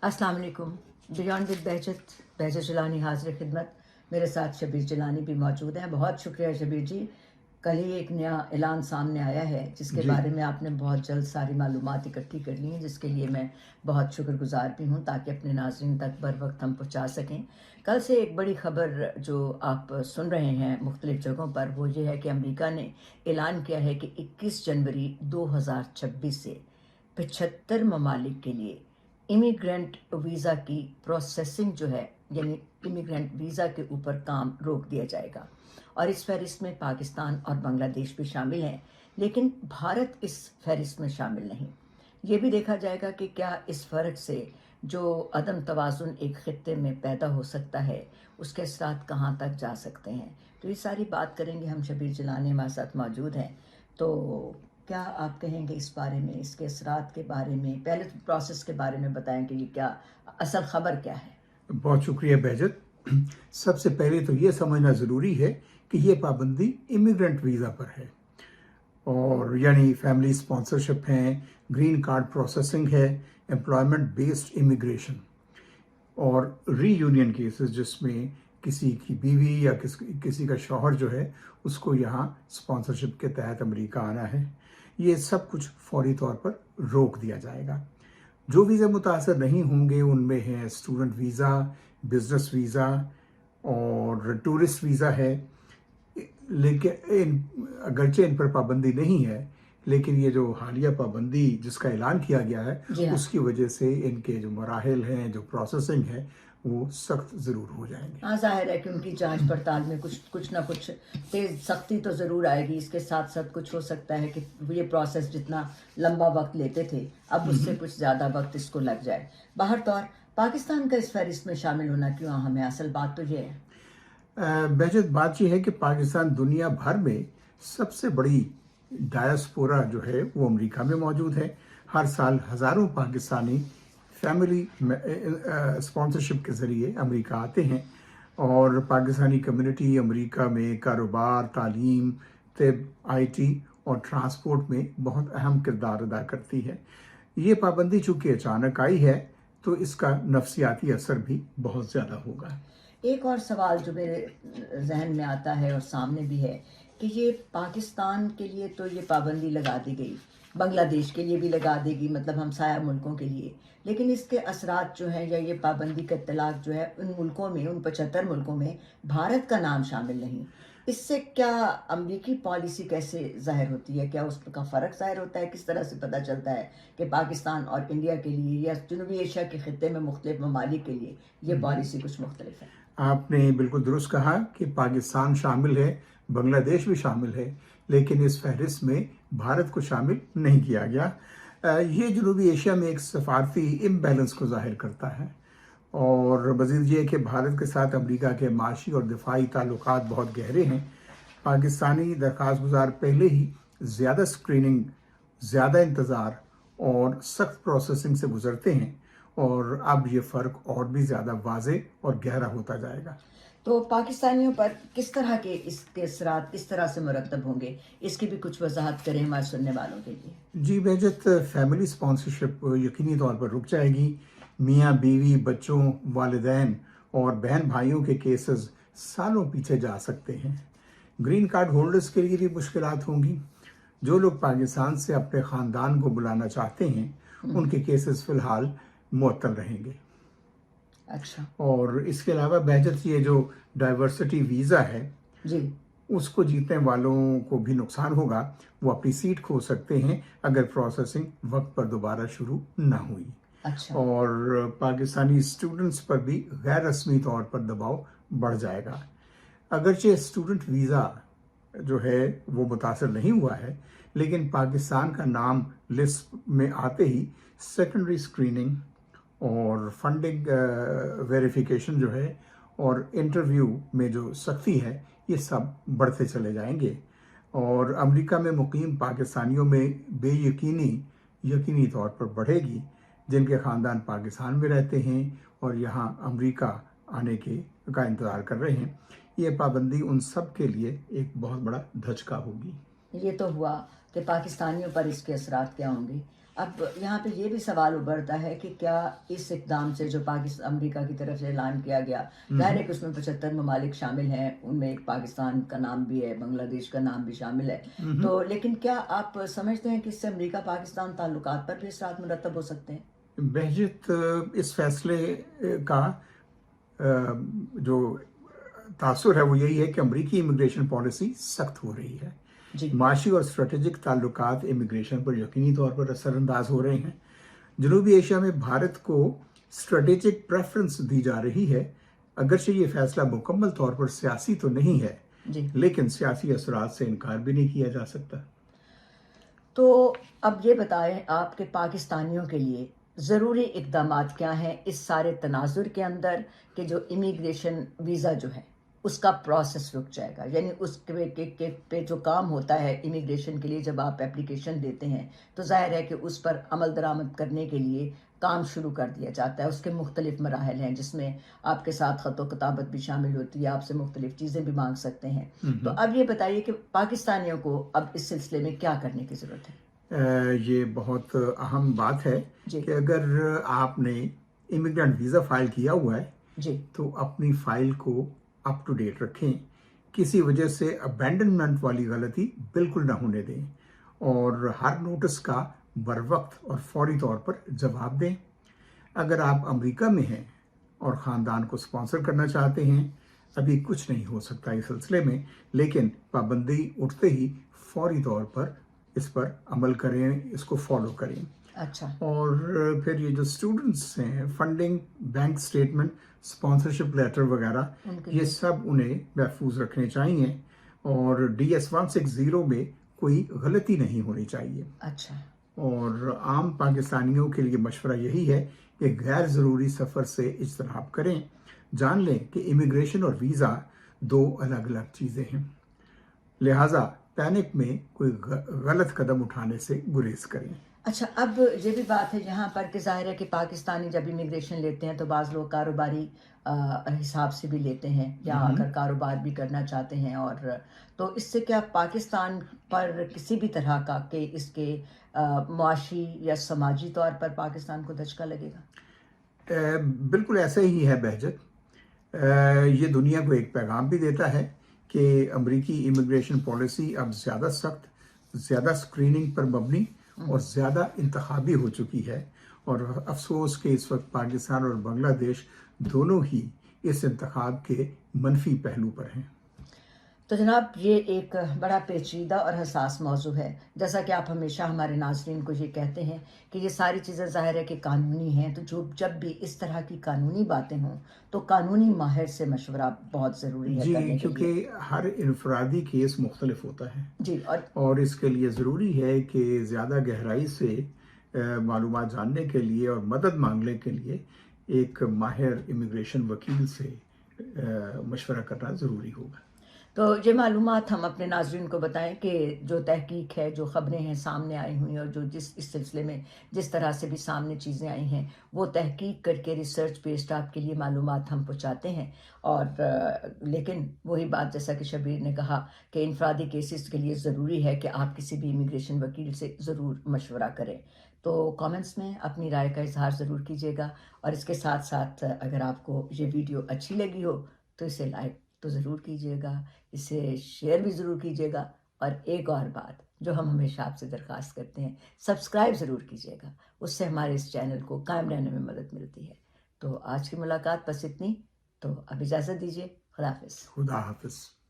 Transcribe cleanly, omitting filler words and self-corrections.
अस्सलाम वालेकुम। Beyond with बहजत Jilani हाजिर खिदमत। मेरे साथ शबीर जिलानी भी मौजूद हैं। बहुत शुक्रिया शबीर जी। कल ही एक नया ऐलान सामने आया है जिसके जी, बारे में आपने बहुत जल्द सारी मालूमात इकट्ठी कर ली हैं, जिसके लिए मैं बहुत शुक्रगुजार भी हूँ, ताकि अपने नाज़रीन तक बर वक्त हम पहुँचा सकें। कल से एक बड़ी ख़बर जो आप सुन रहे हैं मुख्तलिफ़ जगहों पर, वो ये है कि अमेरिका ने ऐलान किया है कि 21 जनवरी 2026 से 75 ममालिक के लिए इमिग्रेंट वीज़ा की प्रोसेसिंग जो है, यानी इमिग्रेंट वीज़ा के ऊपर काम रोक दिया जाएगा। और इस फहरिस्त में पाकिस्तान और बांग्लादेश भी शामिल हैं, लेकिन भारत इस फहरिस्त में शामिल नहीं। ये भी देखा जाएगा कि क्या इस फ़र्क से जो अदम तवाज़ुन एक ख़ित्ते में पैदा हो सकता है, उसके असरात कहाँ तक जा सकते हैं। तो ये सारी बात करेंगे हम। शबीर जिलानी हमारे साथ मौजूद हैं। तो क्या आप कहेंगे इस बारे में, इसके असरात के बारे में? पहले तो प्रोसेस के बारे में बताएं कि ये क्या असल ख़बर क्या है। बहुत शुक्रिया बहजत। सबसे पहले तो ये समझना ज़रूरी है कि ये पाबंदी इमिग्रेंट वीज़ा पर है, और यानी फैमिली स्पॉन्सरशिप है, ग्रीन कार्ड प्रोसेसिंग है, एम्प्लॉयमेंट बेस्ड इमिग्रेशन और रीयूनियन केसेस जिसमें किसी की बीवी या किसी का शौहर जो है उसको यहाँ स्पॉन्सरशिप के तहत अमेरिका आना है, ये सब कुछ फौरी तौर पर रोक दिया जाएगा। जो वीज़ा मुतासर नहीं होंगे उनमें है स्टूडेंट वीज़ा, बिजनेस वीज़ा और टूरिस्ट वीज़ा है। लेकिन अगरचे इन पर पाबंदी नहीं है, लेकिन ये जो हालिया पाबंदी जिसका ऐलान किया गया है जी हाँ। उसकी वजह से इनके जो मराहिल हैं, जो प्रोसेसिंग है, वो सख्त ज़रूर हो जाएंगे। हाँ, ज़ाहिर है कि उनकी जांच पड़ताल में कुछ ना कुछ तेज़ सख्ती तो ज़रूर आएगी। इसके साथ साथ कुछ हो सकता है कि ये प्रोसेस जितना लंबा वक्त लेते थे, अब उससे कुछ ज़्यादा वक्त इसको लग जाए। बाहर तौर पाकिस्तान का इस फहरिस्त में शामिल होना क्यों अहम है? असल बात तो ये है। बहजत बात यह है कि पाकिस्तान दुनिया भर में सबसे बड़ी डायस्पोरा जो है वो अमेरिका में मौजूद है। हर साल हज़ारों पाकिस्तानी फैमिली स्पॉन्सरशिप के ज़रिए अमेरिका आते हैं, और पाकिस्तानी कम्युनिटी अमेरिका में कारोबार, तालीम, तिब, आईटी और ट्रांसपोर्ट में बहुत अहम किरदार अदा करती है। ये पाबंदी चूँकि अचानक आई है तो इसका नफसियाती असर भी बहुत ज़्यादा होगा। एक और सवाल जो मेरे जहन में आता है और सामने भी है कि ये पाकिस्तान के लिए तो ये पाबंदी लगा दी गई, बांग्लादेश के लिए भी लगा देगी, मतलब हमसाया मुल्कों के लिए, लेकिन इसके असरात जो हैं या ये पाबंदी का इत्तलाक जो है उन मुल्कों में, उन 75 मुल्कों में भारत का नाम शामिल नहीं। इससे क्या अमरीकी पॉलिसी कैसे ज़ाहिर होती है? क्या उसका फ़र्क ज़ाहिर होता है? किस तरह से पता चलता है कि पाकिस्तान और इंडिया के लिए या जनूबी एशिया के ख़ित्ते में मुख्तलिफ ममालिक के लिए ये पॉलिसी कुछ मुख्तलिफ है? आपने बिल्कुल दुरुस्त कहा कि पाकिस्तान शामिल है, बांग्लादेश भी शामिल है, लेकिन इस फहरिस्त में भारत को शामिल नहीं किया गया। ये जनूबी एशिया में एक सफारती इम्बैलेंस को जाहिर करता है, और मज़ीद ये कि भारत के साथ अमेरिका के माशी और दिफाई ताल्लुकात बहुत गहरे हैं। पाकिस्तानी दरख्वास्त गुजार पहले ही ज़्यादा स्क्रीनिंग, ज़्यादा इंतज़ार और सख्त प्रोसेसिंग से गुजरते हैं, और अब ये फ़र्क और भी ज़्यादा वाज़े और गहरा होता जाएगा। तो पाकिस्तानियों पर किस तरह के इसके असरात किस तरह से मुरतब होंगे, इसकी भी कुछ वजाहत करें हमारे सुनने वालों के लिए। जी बेहजत, फैमिली स्पॉन्सरशिप यकीनी तौर पर रुक जाएगी। मियाँ बीवी, बच्चों, वालिदैन और बहन भाइयों के केसेस सालों पीछे जा सकते हैं। ग्रीन कार्ड होल्डर्स के लिए भी मुश्किलात होंगी। जो लोग पाकिस्तान से अपने ख़ानदान को बुलाना चाहते हैं उनके केसेस फ़िलहाल मुअत्तल रहेंगे। अच्छा। और इसके अलावा बहजत ये जो डाइवर्सिटी वीज़ा है जी। उसको जीतने वालों को भी नुकसान होगा। वो अपनी सीट खो सकते हैं अगर प्रोसेसिंग वक्त पर दोबारा शुरू ना हुई। अच्छा। और पाकिस्तानी स्टूडेंट्स पर भी गैर रस्मी तौर पर दबाव बढ़ जाएगा। अगरचे स्टूडेंट वीज़ा जो है वो मुतासर नहीं हुआ है, लेकिन पाकिस्तान का नाम लिस्ट में आते ही सेकेंडरी स्क्रीनिंग और फंडिंग वेरिफिकेशन जो है और इंटरव्यू में जो सख्ती है, ये सब बढ़ते चले जाएंगे, और अमेरिका में मुकीम पाकिस्तानियों में यकीनी तौर पर बढ़ेगी जिनके ख़ानदान पाकिस्तान में रहते हैं और यहाँ अमेरिका आने का इंतज़ार कर रहे हैं। ये पाबंदी उन सब के लिए एक बहुत बड़ा धचका होगी। ये तो हुआ کہ پاکستانیوں پر اس کے اثرات کیا ہوں گے. اب یہاں پہ یہ بھی سوال ابھرتا ہے کہ کیا اس اقدام سے جو امریکہ کی طرف سے اعلان کیا گیا، ظاہر ہے کہ اس میں 75 ممالک شامل ہیں، ان میں ایک پاکستان کا نام بھی ہے، بنگلہ دیش کا نام بھی شامل ہے، تو لیکن کیا آپ سمجھتے ہیں کہ اس سے امریکہ پاکستان تعلقات پر بھی اثرات مرتب ہو سکتے ہیں؟ بہجت، اس فیصلے کا جو تاثر ہے وہ یہی ہے کہ امریکی امیگریشن پالیسی سخت ہو رہی ہے. جی معاشی اور اسٹریٹجک تعلقات امیگریشن پر یقینی طور پر اثر انداز ہو رہے ہیں. جنوبی ایشیا میں بھارت کو اسٹریٹجک پریفرنس دی جا رہی ہے. اگرچہ یہ فیصلہ مکمل طور پر سیاسی تو نہیں ہے، جی. لیکن سیاسی اثرات سے انکار بھی نہیں کیا جا سکتا. تو اب یہ بتائیں آپ کے پاکستانیوں کے لیے ضروری اقدامات کیا ہیں اس سارے تناظر کے اندر کہ جو امیگریشن ویزا جو ہے اس کا پروسیس رک جائے گا، یعنی اس پہ جو کام ہوتا ہے امیگریشن کے لیے جب آپ اپلیکیشن دیتے ہیں تو ظاہر ہے کہ اس پر عمل درآمد کرنے کے لیے کام شروع کر دیا جاتا ہے. اس کے مختلف مراحل ہیں جس میں آپ کے ساتھ خط و کتابت بھی شامل ہوتی ہے، آپ سے مختلف چیزیں بھی مانگ سکتے ہیں. تو اب یہ بتائیے کہ پاکستانیوں کو اب اس سلسلے میں کیا کرنے کی ضرورت ہے؟ یہ بہت اہم بات ہے جی کہ اگر آپ نے امیگرینٹ ویزا فائل کیا ہوا ہے جی تو اپنی فائل کو اپ ٹو ڈیٹ رکھیں. کسی وجہ سے ابینڈنمنٹ والی غلطی بالکل نہ ہونے دیں اور ہر نوٹس کا بروقت اور فوری طور پر جواب دیں. اگر آپ امریکہ میں ہیں اور خاندان کو سپانسر کرنا چاہتے ہیں، ابھی کچھ نہیں ہو سکتا اس سلسلے میں، لیکن پابندی اٹھتے ہی فوری طور پر اس پر عمل کریں، اس کو فالو کریں. اچھا. اور پھر یہ جو اسٹوڈنٹس ہیں، funding, bank statement, sponsorship letter وغیرہ، یہ سب انہیں محفوظ رکھنے چاہیے اور DS-160 میں کوئی غلطی نہیں ہونی چاہیے. اچھا. اور عام پاکستانیوں کے لیے مشورہ یہی ہے کہ غیر ضروری سفر سے اجتناب کریں. جان لیں کہ امیگریشن اور ویزا دو الگ الگ چیزیں ہیں، لہٰذا پینک میں کوئی غلط قدم اٹھانے سے گریز کریں. اچھا، اب یہ بھی بات ہے یہاں پر کہ ظاہر ہے کہ پاکستانی جب امیگریشن لیتے ہیں تو بعض لوگ کاروباری حساب سے بھی لیتے ہیں یا آ کر کاروبار بھی کرنا چاہتے ہیں، اور تو اس سے کیا پاکستان پر کسی بھی طرح کا کہ اس کے معاشی یا سماجی طور پر پاکستان کو دھچکا لگے گا؟ بالکل ایسا ہی ہے بہجت. یہ دنیا کو ایک پیغام بھی دیتا ہے کہ امریکی امیگریشن پالیسی اب زیادہ سخت، زیادہ اسکریننگ پر مبنی اور زیادہ انتخابی ہو چکی ہے، اور افسوس کہ اس وقت پاکستان اور بنگلہ دیش دونوں ہی اس انتخاب کے منفی پہلو پر ہیں. تو جناب یہ ایک بڑا پیچیدہ اور حساس موضوع ہے، جیسا کہ آپ ہمیشہ ہمارے ناظرین کو یہ کہتے ہیں کہ یہ ساری چیزیں ظاہر ہے کہ قانونی ہیں، تو جب بھی اس طرح کی قانونی باتیں ہوں تو قانونی ماہر سے مشورہ بہت ضروری ہے جی، کرنے کے لیے. کیونکہ ہر انفرادی کیس مختلف ہوتا ہے جی. اور اس کے لیے ضروری ہے کہ زیادہ گہرائی سے معلومات جاننے کے لیے اور مدد مانگنے کے لیے ایک ماہر امیگریشن وکیل سے مشورہ کرنا ضروری ہوگا. تو یہ معلومات ہم اپنے ناظرین کو بتائیں کہ جو تحقیق ہے، جو خبریں ہیں سامنے آئی ہوئی اور جو اس سلسلے میں جس طرح سے بھی سامنے چیزیں آئی ہیں وہ تحقیق کر کے ریسرچ بیسڈ آپ کے لیے معلومات ہم پہنچاتے ہیں. اور لیکن وہی بات جیسا کہ شبیر نے کہا کہ انفرادی کیسز کے لیے ضروری ہے کہ آپ کسی بھی امیگریشن وکیل سے ضرور مشورہ کریں. تو کامنٹس میں اپنی رائے کا اظہار ضرور کیجیے گا، اور اس کے ساتھ ساتھ اگر آپ کو یہ ویڈیو اچھی لگی ہو تو اسے لائک تو ضرور کیجیے گا، اسے شیئر بھی ضرور کیجیے گا، اور ایک اور بات جو ہم ہمیشہ آپ سے درخواست کرتے ہیں، سبسکرائب ضرور کیجیے گا، اس سے ہمارے اس چینل کو قائم رہنے میں مدد ملتی ہے. تو آج کی ملاقات بس اتنی، تو اب اجازت دیجیے. خدا حافظ. خدا حافظ.